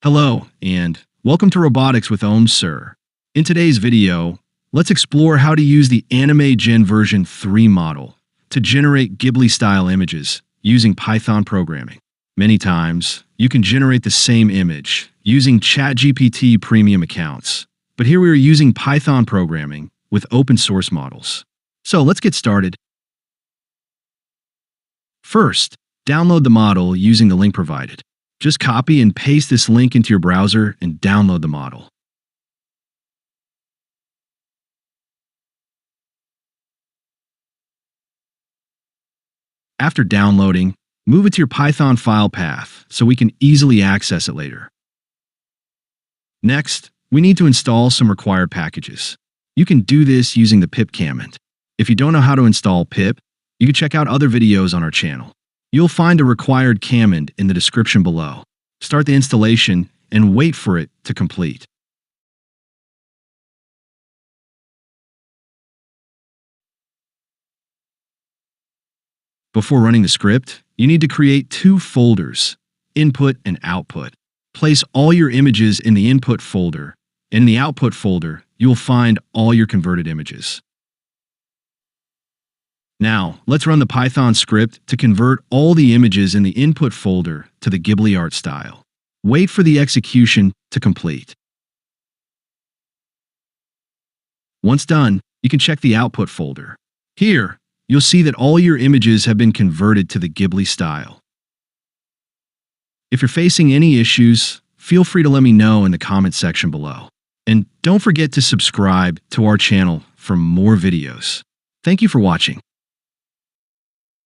Hello, and welcome to Robotics with ONNX. In today's video, let's explore how to use the AnimeGANv3 model to generate Ghibli-style images using Python programming. Many times, you can generate the same image using ChatGPT premium accounts, but here we are using Python programming with open source models. So let's get started. First, download the model using the link provided. Just copy and paste this link into your browser and download the model. After downloading, move it to your Python file path so we can easily access it later. Next, we need to install some required packages. You can do this using the pip command. If you don't know how to install pip, you can check out other videos on our channel. You'll find a required command in the description below. Start the installation and wait for it to complete. Before running the script, you need to create two folders, input and output. Place all your images in the input folder. In the output folder, you will find all your converted images. Now, let's run the Python script to convert all the images in the input folder to the Ghibli art style. Wait for the execution to complete. Once done, you can check the output folder. Here, you'll see that all your images have been converted to the Ghibli style. If you're facing any issues, feel free to let me know in the comment section below. And don't forget to subscribe to our channel for more videos. Thank you for watching.